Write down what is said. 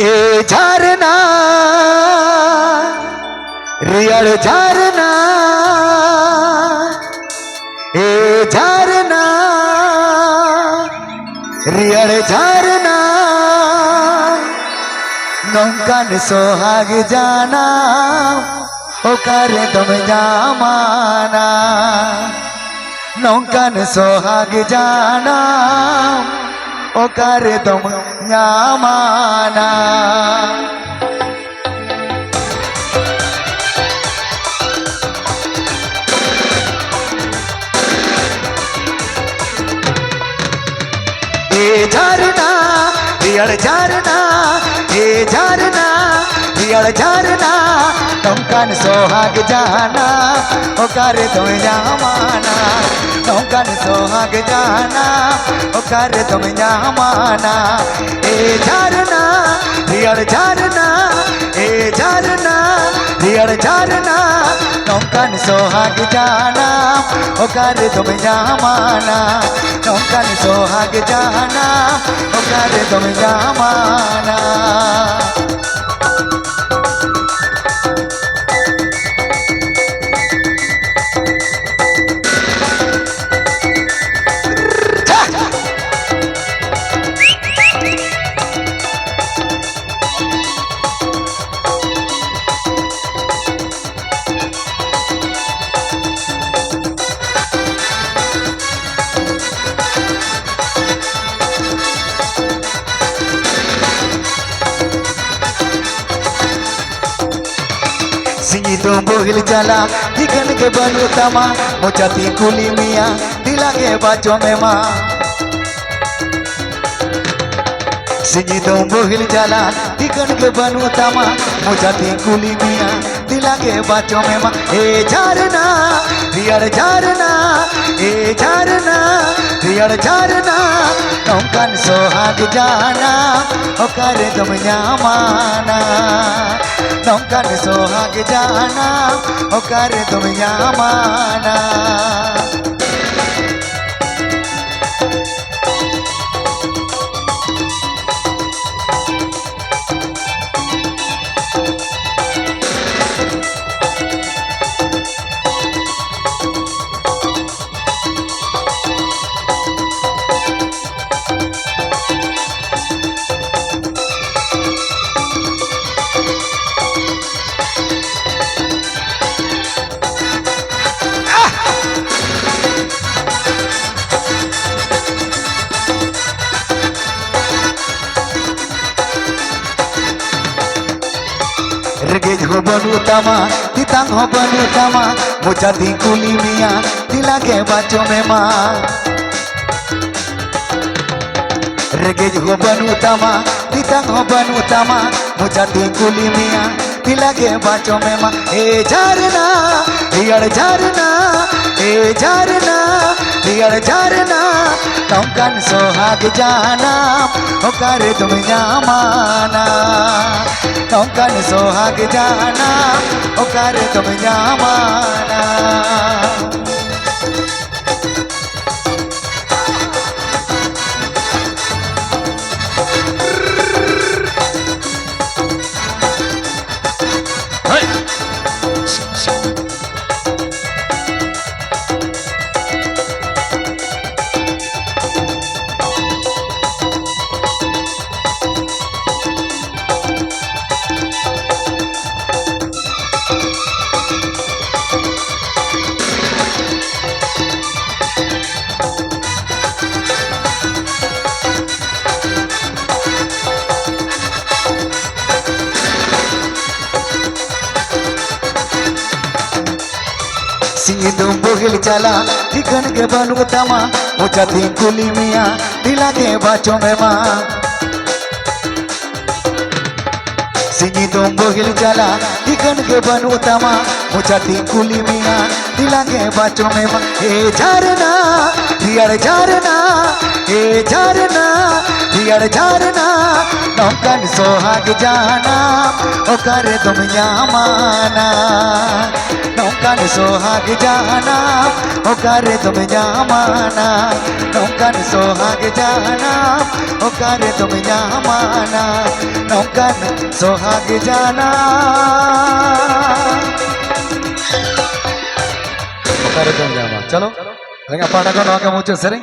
ए झरना रियल झरना ए झरना रियल झरना नौकान सोहाग जाना ओकर तुम जामाना नौकान सोहाग जाना ओकर तुम जामाना ए झरना रियल झरना ए झरना रियल झरना नौकान सोहाग जाना ओकर तुम जामाना नौकान सोहाग जाना ओकर तुम जामाना ए झरना रियल झरना ए झरना रियल झरना नौकान सोहाग जाना ओकर तुम जामाना नौकान सोहाग जाना ओकर तुम जामाना सिंगी तो बोहिल चला दिखन के बनू तमा मोचाती कुली मिया दिला के बाजों में माँ सिंगी तो बोहिल चला दिखन के बनू तमा मोचाती कुली मिया दिला के बाजों में माँ ए झरना रियल झरना ए झरना रियल झरना नौकान सोहाग जाना ओकर तुम जामाना नौकान सोहाग जाना ओकर तुम जामाना रेगेज हो बनू तमा तितांग हो बनू तमा मुचाती कुली मिया दिला के बाजों में माँ रेगेज हो बनू तमा तितांग हो बनू तमा मुचाती कुली मिया दिला के बाजों में माँ ए झरना रियल झरना ए झरना रियल झरना नौकान सोहाग जाना ओकर तुम जामाना नौकान सोहाग जाना ओकर तुम जामाना सिंगी तुम बोहिल चला दिखन के बनू तमा मुचाती कुली मिया दिला के बाजों में माँ सिंगी तुम बोहिल चला दिखन के बनू तमा मुचाती कुली मिया दिला के बाजों में माँ ए झरना रियल झरना ए झरना रियल झरना नौकान सोहाग जाना ओकर तुम जामाना नौकान सोहाग जाना ओकर तुम जामाना नौकान सोहाग जाना ओकर तुम जामाना लगन सोहाग जाना चलो पाटा को नौके मुझे सर